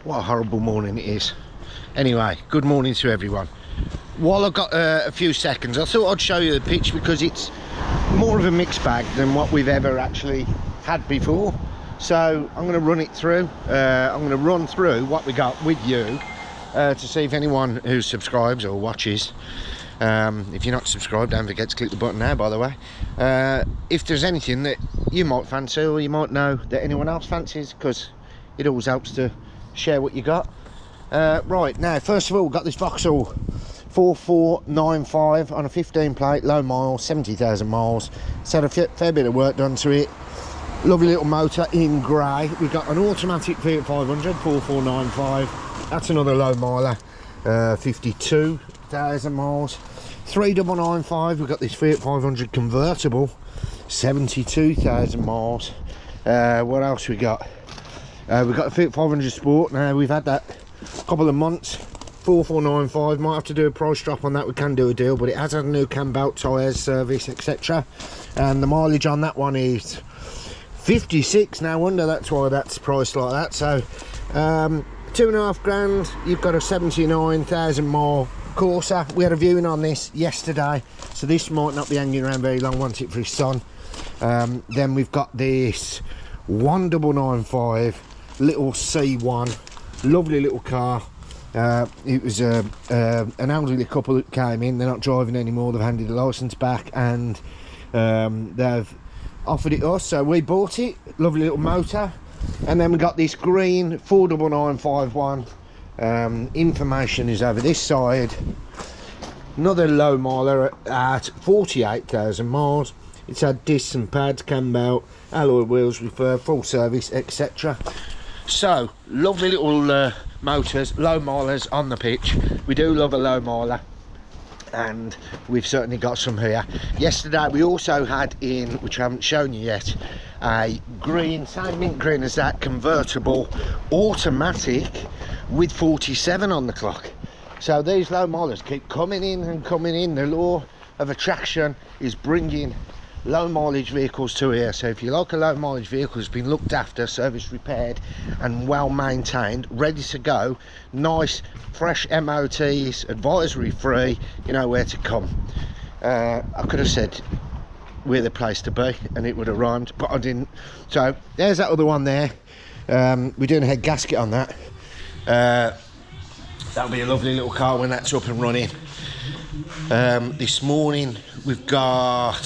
What a horrible morning it is. Anyway, good morning to everyone. While I've got a few seconds, I thought I'd show you the pitch because it's more of a mixed bag than what we've ever actually had before. So I'm going to run it through. I'm going to run through what we got with you to see if anyone who subscribes or watches, if you're not subscribed, don't forget to click the button now, by the way. If there's anything that you might fancy or you might know that anyone else fancies, because it always helps to share what you got. Right, now first of all, got this Vauxhall 4495 on a 15 plate, low miles, 70,000 miles. It's had a fair bit of work done to it. Lovely little motor in grey. We've got an automatic Fiat 500 4495. That's another low miler, 52,000 miles. 3995, we've got this Fiat 500 convertible, 72,000 miles. What else we got? We've got a Fiat 500 Sport. Now we've had that a couple of months. 4495, might have to do a price drop on that. We can do a deal, but it has had a new cam belt, tyres, service, etc. And the mileage on that one is 56. No wonder that's why that's priced like that. So 2.5 grand. You've got a 79,000 mile Corsa. We had a viewing on this yesterday, so this might not be hanging around very long. Wants it for his son. Then we've got this 1995 little C1, lovely little car. It was an elderly couple that came in. They're not driving anymore. They've handed the license back, and they've offered it us, so we bought it. Lovely little motor. And then we got this green 49951. Information is over this side. Another low miler at 48,000 miles. It's had discs and pads, cam belt, alloy wheels, refurb, full service, etc. So lovely little motors, low milers on the pitch. We do love a low miler, and we've certainly got some here. Yesterday we also had in, which I haven't shown you yet, a green, same mint green as that, convertible automatic with 47 on the clock. So these low milers keep coming in and coming in. The law of attraction is bringing low mileage vehicles to here. So if you like a low mileage vehicle that's been looked after, service repaired and well maintained, ready to go, nice fresh MOTs, advisory free, you know where to come. I could have said we're the place to be and it would have rhymed, but I didn't. So there's that other one there. We're doing a head gasket on that. That'll be a lovely little car when that's up and running. This morning we've got,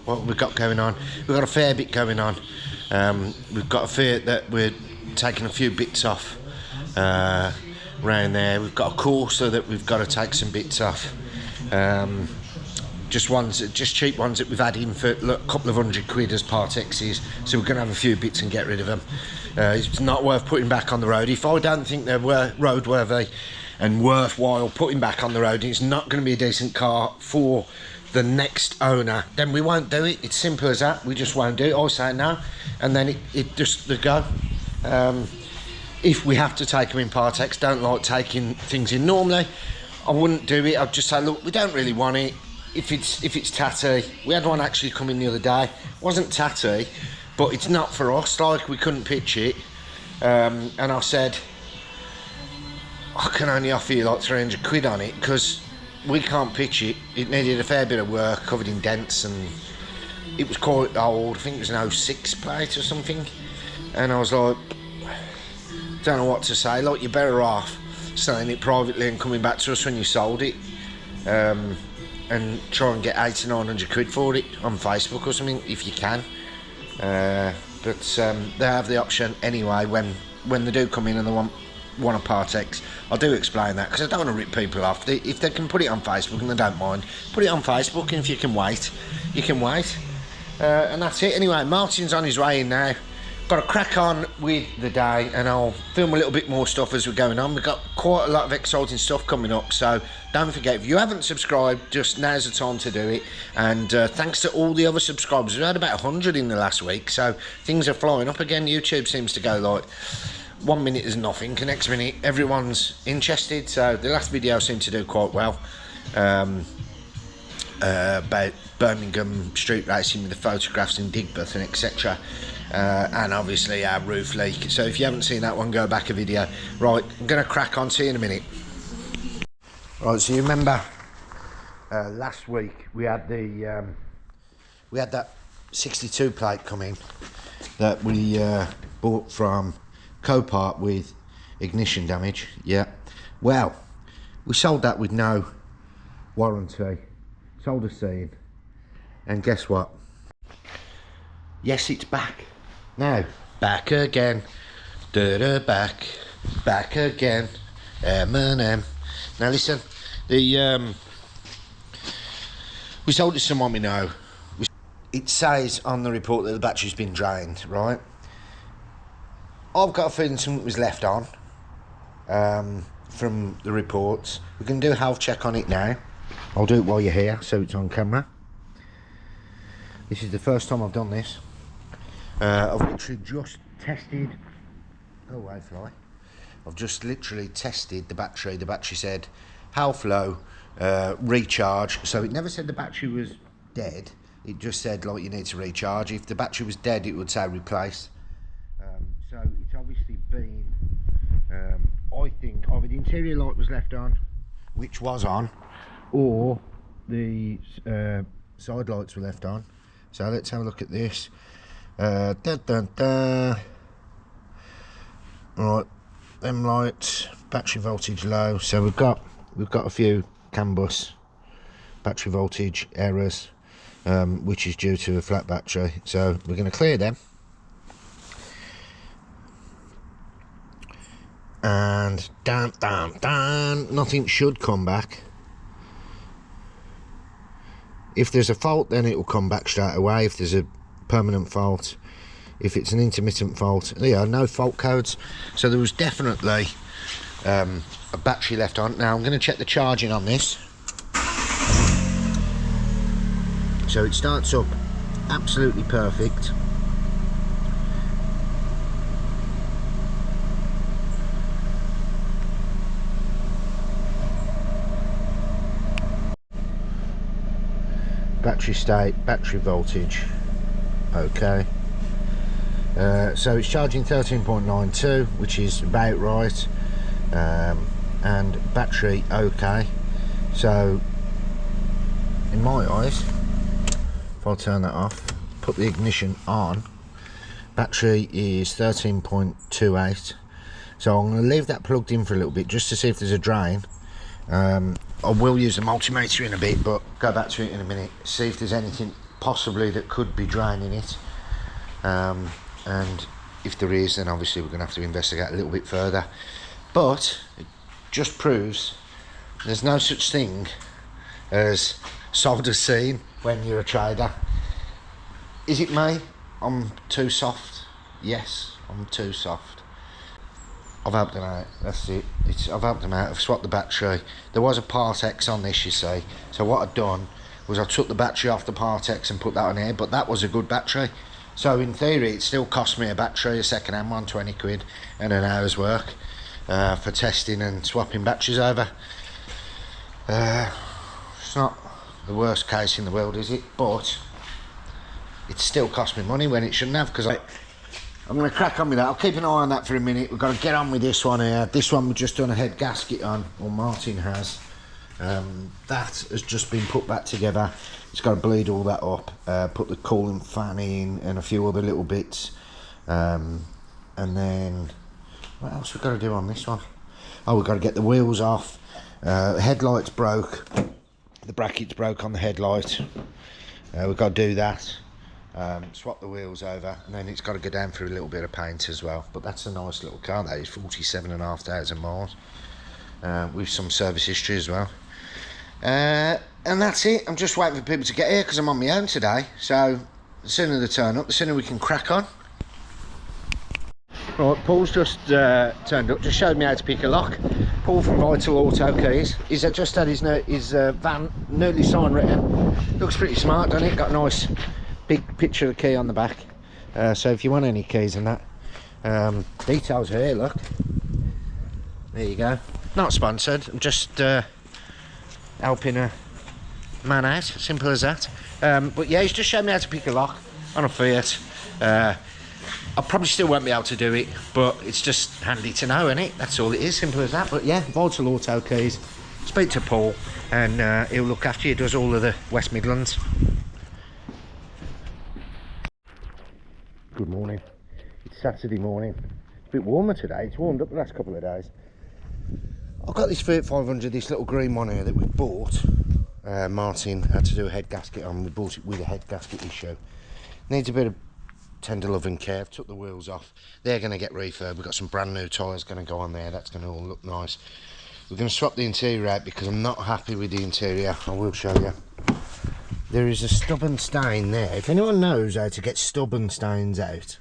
what we've got going on, we've got a fair bit going on. We've got a fear that we're taking a few bits off around there. We've got a Corsa that we've got to take some bits off. Just cheap ones that we've had in for a couple of £100 as Part X's, so we're going to have a few bits and get rid of them. It's not worth putting back on the road. If I don't think they're roadworthy and worthwhile putting back on the road, it's not going to be a decent car for the next owner, then we won't do it. It's simple as that. We just won't do it. I say no, and then it just the go. If we have to take them in Part X, don't like taking things in normally, I wouldn't do it. I'd just say, look, we don't really want it. If it's tatty, we had one actually come in the other day. It wasn't tatty, but it's not for us. Like, we couldn't pitch it, and I said, I can only offer you like 300 quid on it because we can't pitch it. It needed a fair bit of work, covered in dents, and it was quite old. I think it was an 06 plate or something. And I was like, don't know what to say. Like, you're better off selling it privately and coming back to us when you sold it, and try and get 800 to 900 quid for it on Facebook or something if you can. But they have the option anyway when they do come in and they want a Part X. I do explain that because I don't want to rip people off. If they can put it on Facebook and they don't mind, put it on Facebook, and if you can wait, you can wait. And that's it. Anyway, Martin's on his way in now. Got to crack on with the day, and I'll film a little bit more stuff as we're going on. We've got quite a lot of exciting stuff coming up, so don't forget, if you haven't subscribed, just now's the time to do it. And thanks to all the other subscribers. We've had about 100 in the last week, so things are flying up again. YouTube seems to go like 1 minute is nothing, the next minute everyone's interested. So the last video seemed to do quite well. about Birmingham street racing with the photographs in Digbeth and etc. And obviously our roof leak. So if you haven't seen that one, go back a video. Right, I'm going to crack on, see you in a minute. Right, so you remember last week we had that 62 plate come in that we bought from Copart with ignition damage. Yeah, well, we sold that with no warranty, sold a scene, and guess what? Yes, it's back now, back again, back again, M&M. Now listen, we sold it to someone we know. It says on the report that the battery's been drained, right? I've got a feeling something was left on from the reports. We can do a health check on it now. I'll do it while you're here, so it's on camera. This is the first time I've done this. I've literally just tested. Oh, wait, fly. I've just literally tested the battery. The battery said half low, recharge. So it never said the battery was dead. It just said like you need to recharge. If the battery was dead, it would say replace. So it's obviously been. I think either the interior light was left on, which was on, or the side lights were left on. So let's have a look at this. Right, them lights, battery voltage low. So we've got a few CAN bus battery voltage errors, which is due to a flat battery. So we're going to clear them, and nothing should come back. If there's a fault, then it will come back straight away. If there's a permanent fault, if it's an intermittent fault, there are no fault codes. So there was definitely a battery left on. Now I'm going to check the charging on this. So it starts up absolutely perfect. Battery state, battery voltage, okay. So it's charging 13.92, which is about right, and battery okay. So in my eyes, if I turn that off, put the ignition on, battery is 13.28. So I'm going to leave that plugged in for a little bit just to see if there's a drain. I will use the multimeter in a bit, but go back to it in a minute, see if there's anything possibly that could be draining it, and if there is, then obviously we're going to have to investigate a little bit further. But it just proves there's no such thing as sold as seen when you're a trader. Is it me? I'm too soft. Yes, I'm too soft. I've helped them out, that's it. I've helped them out, I've swapped the battery. There was a Part X on this, you see. So what I'd done was I took the battery off the Part X and put that on here, but that was a good battery. So in theory, it still cost me a battery, a second-hand one, 20 quid, and an hour's work for testing and swapping batteries over. It's not the worst case in the world, is it? But it still cost me money when it shouldn't have, because I'm going to crack on with that. I'll keep an eye on that for a minute. We've got to get on with this one here. This one we've just done a head gasket on, or Martin has. That has just been put back together. It's got to bleed all that up, put the cooling fan in and a few other little bits. And then, what else we've got to do on this one? Oh, we've got to get the wheels off. Headlights broke. The bracket's broke on the headlight. We've got to do that. Swap the wheels over, and then it's got to go down for a little bit of paint as well. But that's a nice little car. That is 47,500 miles with some service history as well. And that's it. I'm just waiting for people to get here because I'm on my own today. So the sooner they turn up, the sooner we can crack on. Right, Paul's just turned up, just showed me how to pick a lock. Paul from Vital Auto Keys. He's just had his van nearly sign written. Looks pretty smart, doesn't it? Got a nice big picture of the key on the back. So if you want any keys and that, details here, look. There you go. Not sponsored, I'm just helping a man out, simple as that. But yeah, he's just showed me how to pick a lock on a Fiat. I probably still won't be able to do it, but it's just handy to know, isn't it? That's all it is, simple as that. But yeah, Vital Auto keys. Speak to Paul, and he'll look after you. Does all of the West Midlands. Good morning. It's Saturday morning. It's a bit warmer today. It's warmed up the last couple of days. I've got this Fiat 500, this little green one here that we bought. Martin had to do a head gasket on. We bought it with a head gasket issue. Needs a bit of tender love and care. I've took the wheels off. They're going to get refurbed. We've got some brand new tyres going to go on there. That's going to all look nice. We're going to swap the interior out because I'm not happy with the interior. I will show you. There is a stubborn stain there. If anyone knows how to get stubborn stains out,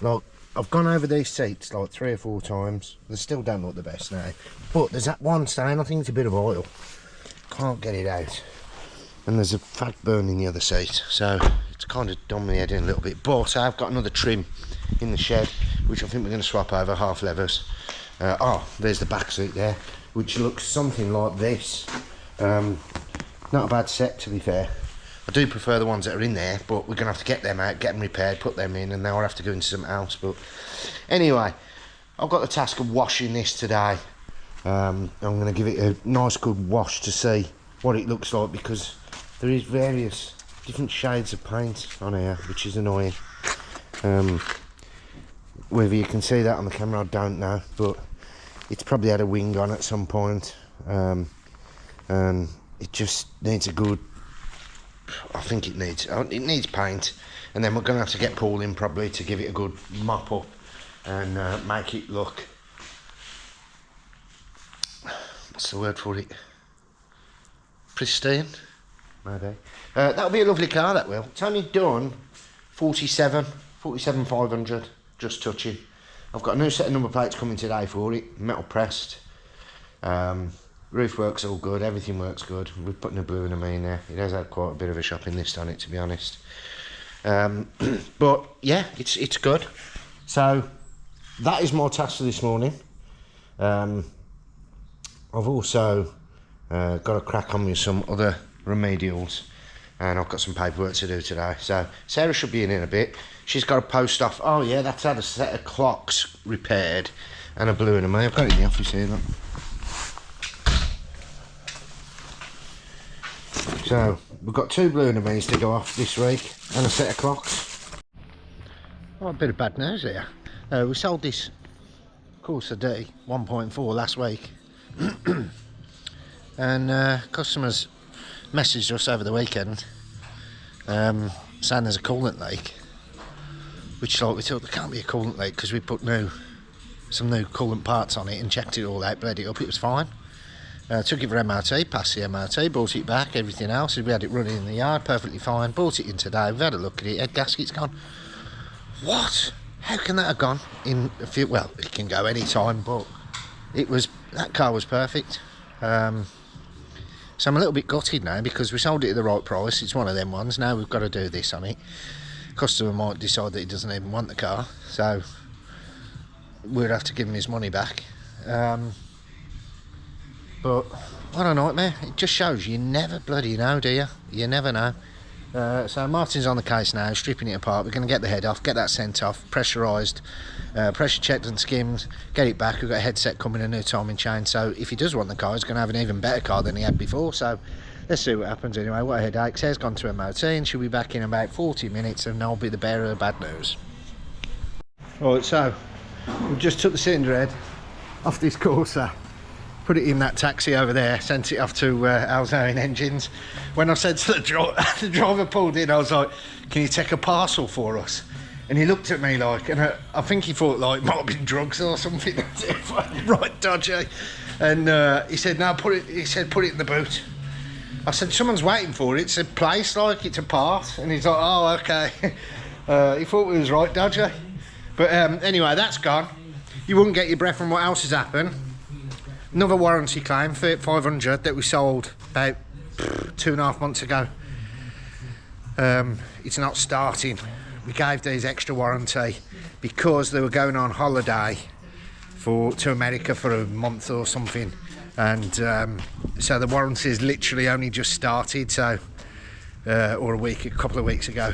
like, I've gone over these seats like 3 or 4 times. They still don't look the best now. But there's that one stain, I think it's a bit of oil. Can't get it out. And there's a fat burn in the other seat. So it's kind of done me head in a little bit. But I've got another trim in the shed, which I think we're going to swap over, half levers. There's the back seat there, which looks something like this. Not a bad set, to be fair. I do prefer the ones that are in there, but we're going to have to get them out, get them repaired, put them in, and now I'll have to go into something else. But anyway, I've got the task of washing this today. I'm going to give it a nice good wash to see what it looks like, because there is various different shades of paint on here, which is annoying. Whether you can see that on the camera, I don't know, but it's probably had a wing on at some point, and it just needs a good, I think it needs paint, and then we're going to have to get Paul in probably to give it a good mop up and make it look, what's the word for it, pristine, maybe. That'll be a lovely car, that will. It's only done 47,500, just touching. I've got a new set of number plates coming today for it, metal pressed. Roof works all good, everything works good. We've put a blue and a mean there. It has had quite a bit of a shopping list on it, to be honest. But yeah, it's good. So that is my task for this morning. I've also got a crack on with some other remedials, and I've got some paperwork to do today. So Sarah should be in a bit. She's got a post off. Oh yeah, that's had a set of clocks repaired and a blue and a mean. I've got it in the office here, look. So we've got 2 blue and a means to go off this week and a set of clocks. Oh, a bit of bad news here. We sold this Corsa D 1.4 last week, and customers messaged us over the weekend saying there's a coolant leak, which, like, we thought there can't be a coolant leak because we put some new coolant parts on it and checked it all out, bled it up, it was fine. Took it for MOT, passed the MOT, brought it back, everything else. We had it running in the yard, perfectly fine. Brought it in today, we've had a look at it, head gasket's gone. What? How can that have gone in a few? Well, it can go any time, but that car was perfect. So I'm a little bit gutted now because we sold it at the right price. It's one of them ones. Now we've got to do this on it. Customer might decide that he doesn't even want the car, so we'd have to give him his money back. But what a nightmare. It just shows you never bloody know, do you? You never know. So Martin's on the case now, stripping it apart. We're going to get the head off, get that sent off, pressurised, pressure checked and skimmed, get it back. We've got a headset coming, a new timing chain. So if he does want the car, he's going to have an even better car than he had before. So let's see what happens anyway. What a headache. Sarah's gone to MOT and she'll be back in about 40 minutes, and I'll be the bearer of bad news. Alright, so we just took the cylinder head off this Corsa, put it in that taxi over there, sent it off to Alzheimer's Engines. When I said to the driver pulled in, I was like, can you take a parcel for us? And he looked at me like, and I think he thought like it might have been drugs or something. Right dodgy. And he said, no, put it in the boot. I said, someone's waiting for it. It's a place, like, it's a part. And he's like, oh, okay. He thought it was right dodgy. But anyway, that's gone. You wouldn't get your breath from what else has happened. Another warranty claim, 500, that we sold about 2.5 months ago. It's not starting. We gave these extra warranty because they were going on holiday to America for a month or something, and so the warranty's literally only just started, so or a couple of weeks ago.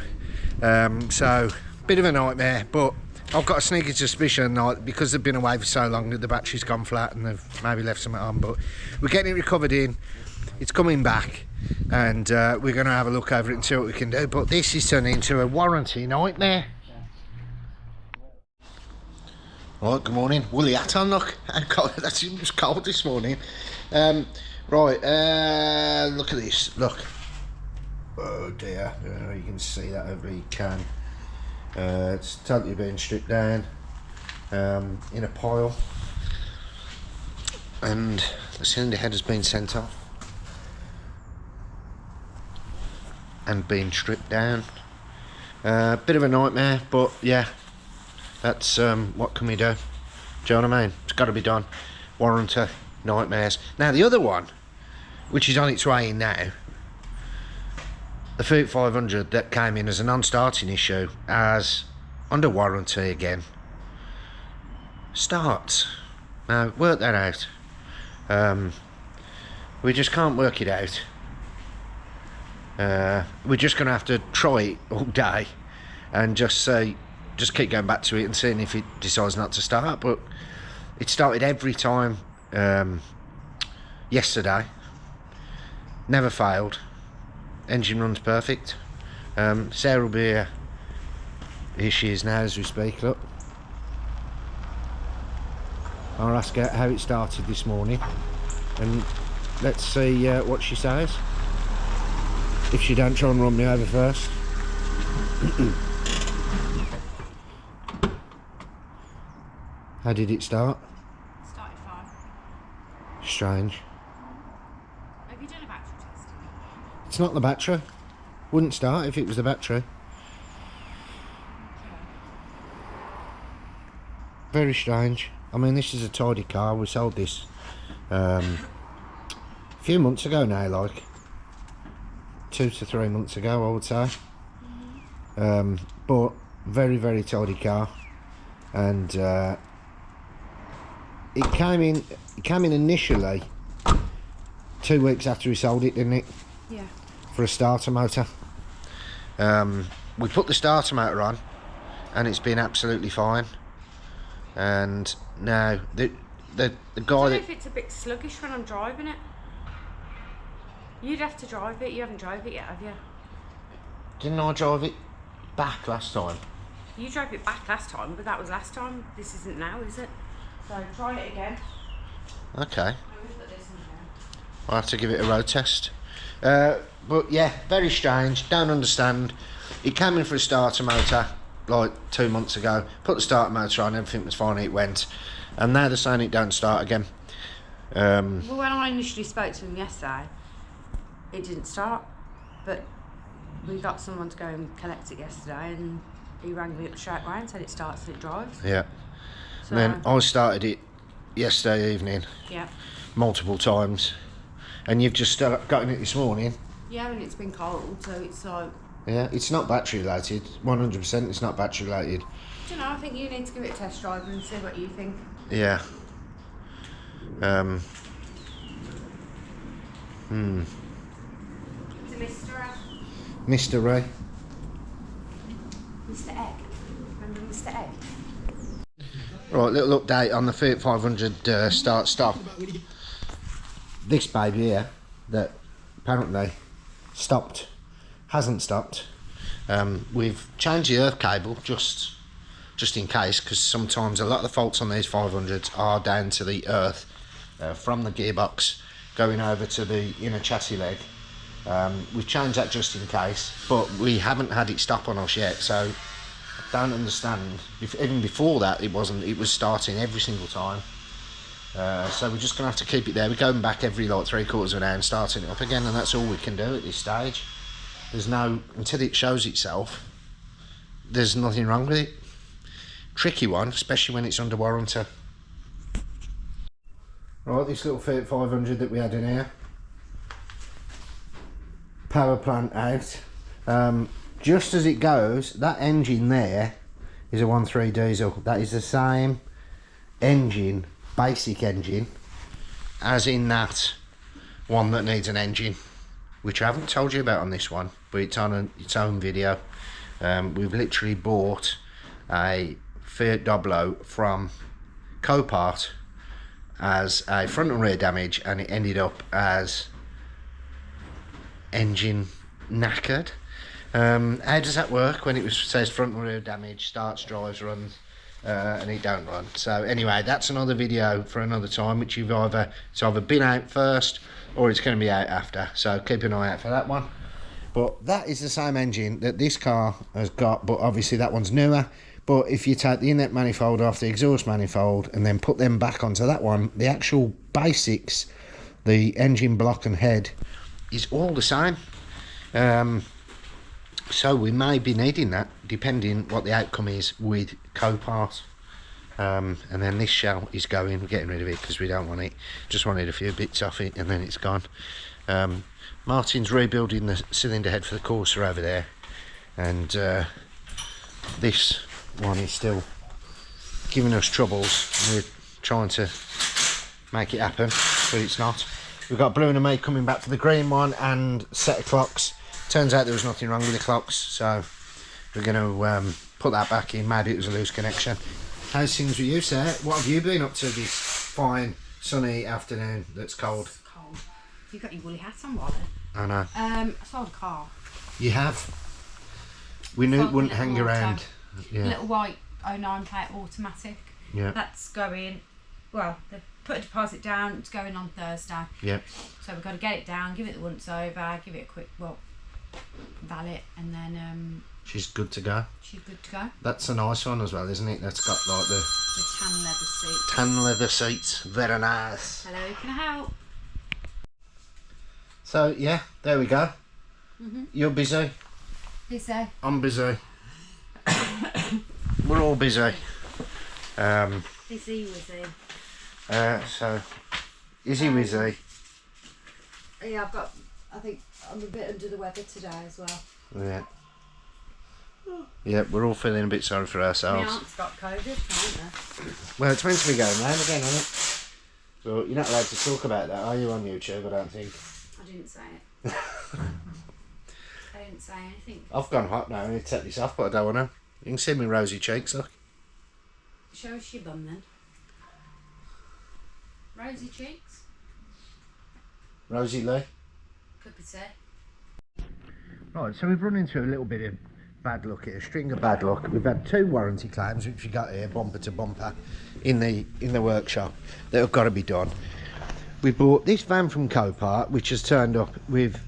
So bit of a nightmare, but I've got a sneaky suspicion because they've been away for so long that the battery's gone flat and they've maybe left something on, but we're getting it recovered in. It's coming back, and we're going to have a look over it and see what we can do. But this is turning into a warranty nightmare. Right, good morning. Woolly hat on, look. It was cold this morning. Right, look at this. Look. Oh dear. You can see that over you can. It's totally been stripped down in a pile, and the cylinder head has been sent off and been stripped down. Bit of a nightmare, but yeah, that's what can we do? Do you know what I mean? It's got to be done. Warranty nightmares. Now the other one, which is on its way in now, the Fiat 500 that came in as a non-starting issue, as under warranty again, starts. Now work that out. We just can't work it out. We're just going to have to try it all day and just keep going back to it and seeing if it decides not to start. But it started every time yesterday, never failed, engine runs perfect. Sarah will be here she is now as we speak. Look, I'll ask her how it started this morning, and let's see what she says. If she don't try and run me over first. How did it start? Started fine. Strange. Have you done a battery test? It's not the battery. Wouldn't start if it was the battery. Very strange. I mean, this is a tidy car. We sold this a few months ago now, like 2 to 3 months ago, I would say. But very, very tidy car, and it came in initially 2 weeks after we sold it, didn't it? Yeah. For a starter motor. We put the starter motor on, and it's been absolutely fine. And now the guy I don't know if it's a bit sluggish when I'm driving it. You'd have to drive it. You haven't drove it yet, have you? Didn't I drive it back last time? You drove it back last time, but that was last time. This isn't now, is it? So try it again. Okay. We've got this in here. I'll have to give it a road test. But yeah, very strange. Don't understand. It came in for a starter motor like 2 months ago. Put the starter motor on, everything was fine, it went. And now they're saying it don't start again. Well, when I initially spoke to him yesterday, it didn't start. But we got someone to go and collect it yesterday, and he rang me up straight away and said it starts and it drives. Yeah. So, And then I started it yesterday evening. Yeah. Multiple times. And you've just gotten it this morning. Yeah, and it's been cold, so it's like... Yeah, it's not battery related. 100% it's not battery related. Do you know, I think you need to give it a test drive and see what you think. Yeah. It's a Mr. Mr. Ray. Mr. Egg. Remember Mr. Egg? Right, little update on the Fiat 500 start-stop. This baby here, that apparently stopped, hasn't stopped. We've changed the earth cable just in case, because sometimes a lot of the faults on these 500s are down to the earth from the gearbox going over to the inner chassis leg. We've changed that just in case, but we haven't had it stop on us yet, so I don't understand. Even before that, it was starting every single time. So we're just gonna have to keep it there. We're going back every like 3/4 of an hour and starting it up again, and that's all we can do at this stage. There's no, until it shows itself, there's nothing wrong with it. Tricky one, especially when it's under warranty. Right, this little Fiat 500 that we had in here, power plant out. Just as it goes, that engine there is a 1.3 diesel. That is the same engine, basic engine, as in that one that needs an engine, which I haven't told you about on this one, but it's on its own video. We've literally bought a Fiat Doblo from Copart as a front and rear damage, and it ended up as engine knackered. How does that work when it says front and rear damage, starts, drives, runs, and it don't run? So anyway, that's another video for another time, which it's either been out first or it's going to be out after, so keep an eye out for that one. But that is the same engine that this car has got, but obviously that one's newer. But if you take the inlet manifold off the exhaust manifold and then put them back onto that one, the actual basics, the engine block and head, is all the same. So we may be needing that depending what the outcome is with Copart. And then this shell is going, we're getting rid of it because we don't want it, just wanted a few bits off it and then it's gone. Martin's rebuilding the cylinder head for the Corsa over there, and this one is still giving us troubles. We're trying to make it happen, but it's not. We've got Blue and May coming back for the green one and set of clocks. Turns out there was nothing wrong with the clocks, so we're going to put that back in. Maybe it was a loose connection. How's things with you, Sarah? What have you been up to this fine sunny afternoon that's cold? It's cold. You've got your woolly hat on, Wally. I know. I sold a car. You have? We knew it wouldn't hang around. Yeah. Little white 09 plate automatic. Yeah. That's going, well, they put a deposit down, it's going on Thursday. Yeah. So we've got to get it down, give it the once over, give it a quick, valet, and then she's good to go. She's good to go. That's a nice one as well, isn't it? That's got like the tan leather seats. Tan leather seats, very nice. Hello, can I help? So yeah, there we go. You're busy. Busy. I'm busy. We're all busy. Busy wizzy. So Izzy Wizzy. Yeah, I think I'm a bit under the weather today as well. Yeah. Yeah, we're all feeling a bit sorry for ourselves. My aunt's got COVID, haven't they? Well, it's meant to be going round again, isn't it? So you're not allowed to talk about that, are you, on YouTube? I don't think. I didn't say it. I didn't say anything. I've gone hot now. I need to take this off, but I don't want to. You can see me rosy cheeks, look. Show us your bum then. Rosy cheeks. Rosy Lee. Could be said. Right, so we've run into a little bit of bad luck here, a string of bad luck. We've had 2 warranty claims, which we got here, bumper to bumper, in the workshop, that have got to be done. We bought this van from Copart, which has turned up with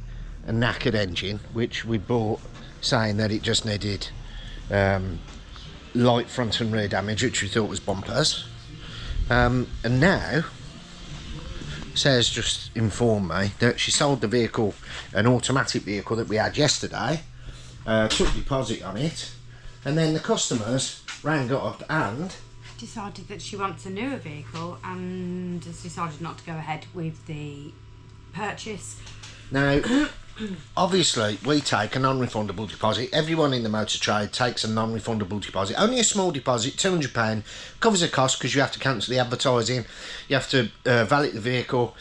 a knackered engine, which we bought saying that it just needed light front and rear damage, which we thought was bumpers. And now Sarah's just informed me that she sold the vehicle, an automatic vehicle that we had yesterday, took deposit on it, and then the customers rang up and decided that she wants a newer vehicle and has decided not to go ahead with the purchase. Now, obviously, we take a non-refundable deposit. Everyone in the motor trade takes a non-refundable deposit. Only a small deposit, £200, covers the cost because you have to cancel the advertising, you have to valet the vehicle,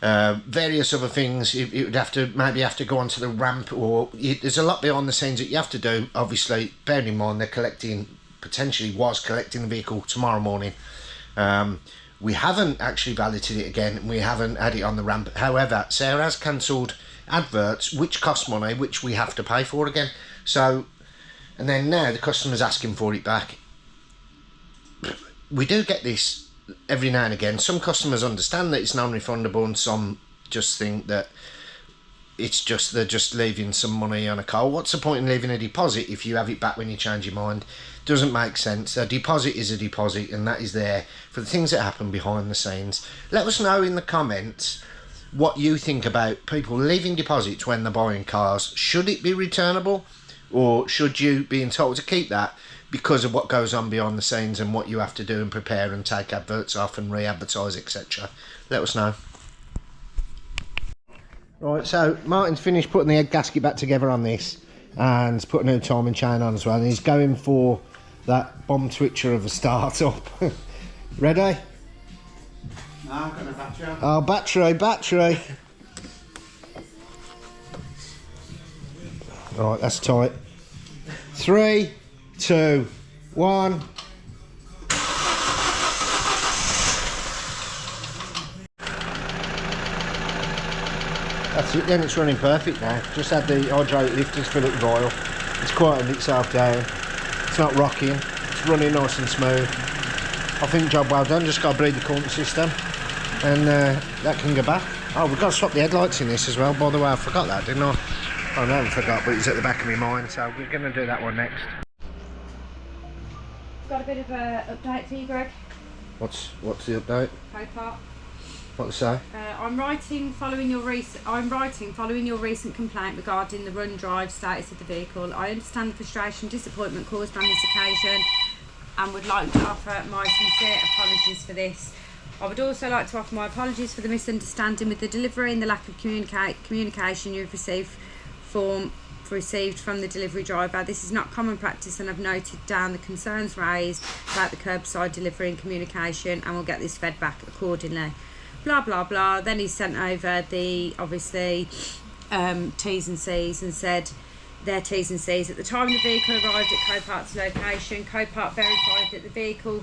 various other things. You would have to maybe have to go onto the ramp, or there's a lot behind the scenes that you have to do. Obviously, bearing in mind they're potentially was collecting the vehicle tomorrow morning. We haven't actually valeted it again. We haven't had it on the ramp. However, Sarah has cancelled adverts, which cost money, which we have to pay for again. So, and then now the customer's asking for it back. We do get this every now and again. Some customers understand that it's non-refundable, and some just think that it's just they're just leaving some money on a car. What's the point in leaving a deposit if you have it back when you change your mind? Doesn't make sense. A deposit is a deposit, and that is there for the things that happen behind the scenes. Let us know in the comments what you think about people leaving deposits when they're buying cars. Should it be returnable, or should you be entitled to keep that because of what goes on behind the scenes and what you have to do and prepare and take adverts off and re-advertise, etc. Let us know. Right, so Martin's finished putting the head gasket back together on this and he's put a new timing chain on as well, and he's going for that bomb twitcher of a start-up. Ready? No, I'm gonna battery on. Oh, battery. Right, that's tight. 3, 2, 1. That's it then, it's running perfect now. Just had the hydraulic lifters fill it with oil. It's quietened itself down. It's not rocking. It's running nice and smooth. I think job well done. Just got to breed the coolant system and that can go back. Oh, we've got to swap the headlights in this as well. By the way, I forgot that, didn't I? Oh no, I forgot, but it's at the back of my mind, so we're going to do that one next. Got a bit of a update for you, Greg. What's the update? Copart. What to say? I'm writing following your recent complaint regarding the run drive status of the vehicle. I understand the frustration and disappointment caused on this occasion and would like to offer my sincere apologies for this. I would also like to offer my apologies for the misunderstanding with the delivery and the lack of communication you've received from the delivery driver. This is not common practice, and I've noted down the concerns raised about the curbside delivery and communication, and we'll get this fed back accordingly. Blah blah blah. Then he sent over the obviously T's and C's and said their T's and C's. At the time the vehicle arrived at Copart's location, Copart verified that the vehicle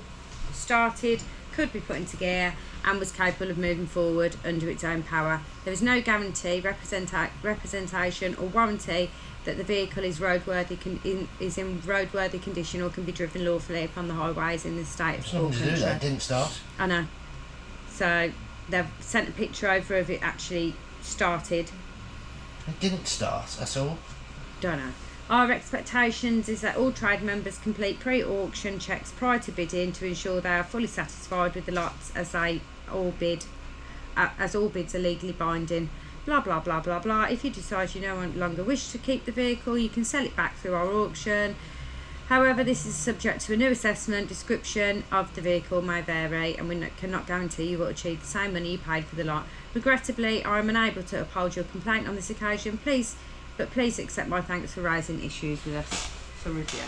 started, could be put into gear, and was capable of moving forward under its own power. There is no guarantee, representation or warranty that the vehicle is is in roadworthy condition or can be driven lawfully upon the highways in the state of full country. It didn't start. I know. So they've sent a picture over of it actually started. It didn't start, that's all. Don't know. Our expectations is that all trade members complete pre-auction checks prior to bidding to ensure they are fully satisfied with the lots as all bids are legally binding. Blah blah blah blah blah. If you decide you no longer wish to keep the vehicle, you can sell it back through our auction. However, this is subject to a new assessment. Description of the vehicle may vary, and we cannot guarantee you will achieve the same money you paid for the lot. Regrettably, I am unable to uphold your complaint on this occasion. Please accept my thanks for raising issues with us for review.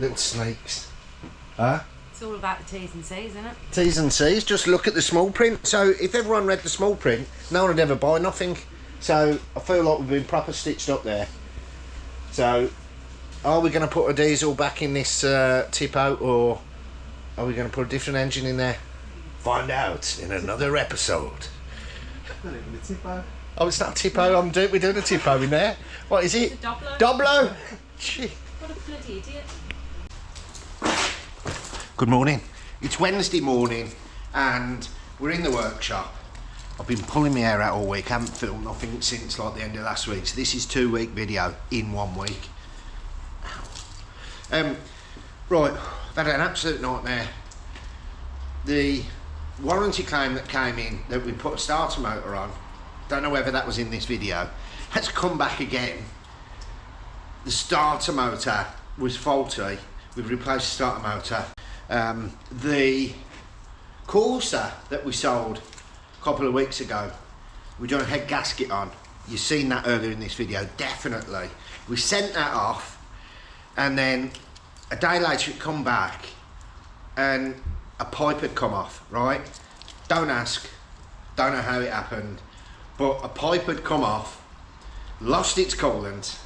Little snakes. Huh? It's all about the T's and C's, isn't it? T's and C's, just look at the small print. So if everyone read the small print, no one would ever buy nothing. So I feel like we've been proper stitched up there. So are we going to put a diesel back in this tip out, or are we going to put a different engine in there? Find out in another episode. Not even a Tipo. Oh, it's not a Tipo. We're doing a Tipo in there. What is it? It's a Doblo. Doblo. Gee. What a bloody idiot. Good morning. It's Wednesday morning and we're in the workshop. I've been pulling my hair out all week. I haven't filmed nothing since like the end of last week. So this is 2-week video in 1 week. Right, I've had an absolute nightmare. The warranty claim that came in that we put a starter motor on, don't know whether that was in this video, has come back again. The starter motor was faulty. We've replaced the starter motor. The Corsa that we sold a couple of weeks ago, we done a head gasket on. You've seen that earlier in this video, definitely. We sent that off, and then a day later it come back and a pipe had come off, right? Don't ask, don't know how it happened, but a pipe had come off, lost its coolant,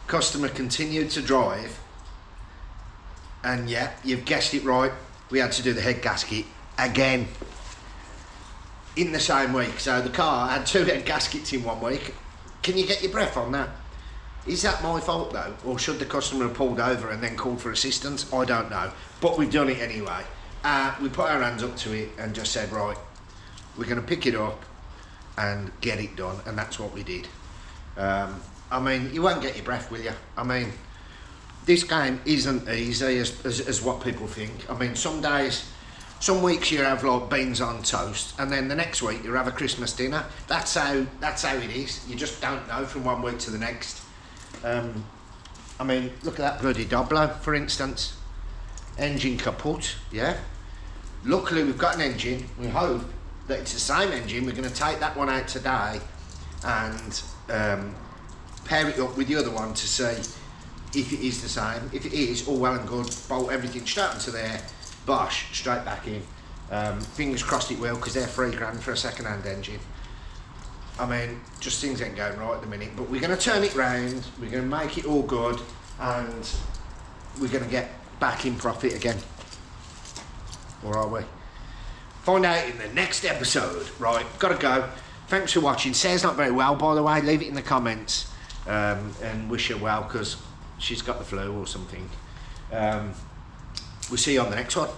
customer continued to drive, and yeah, you've guessed it right, we had to do the head gasket again in the same week. So the car had 2 head gaskets in 1 week. Can you get your breath on that? Is that my fault though, or should the customer have pulled over and then called for assistance? I don't know, but we've done it anyway. We put our hands up to it and just said, right, we're going to pick it up and get it done, and that's what we did. I mean, you won't get your breath, will you? I mean, this game isn't easy as what people think. I mean, some days, some weeks you have like beans on toast, and then the next week you have a Christmas dinner. That's how it is. You just don't know from 1 week to the next. I mean, look at that bloody Doblo, for instance. Engine kaput, yeah? Luckily we've got an engine. We hope that it's the same engine. We're going to take that one out today and pair it up with the other one to see if it is the same. If it is, all well and good, bolt everything straight into there, bosh, straight back in. Fingers crossed it will, because they're £3 for a second-hand engine. I mean, just things ain't going right at the minute, but we're going to turn it round, we're going to make it all good, and we're going to get back in profit again. Or are we? Find out in the next episode. Right, gotta go. Thanks for watching. Sarah's not very well, by the way. Leave it in the comments and wish her well, because she's got the flu or something. We'll see you on the next one.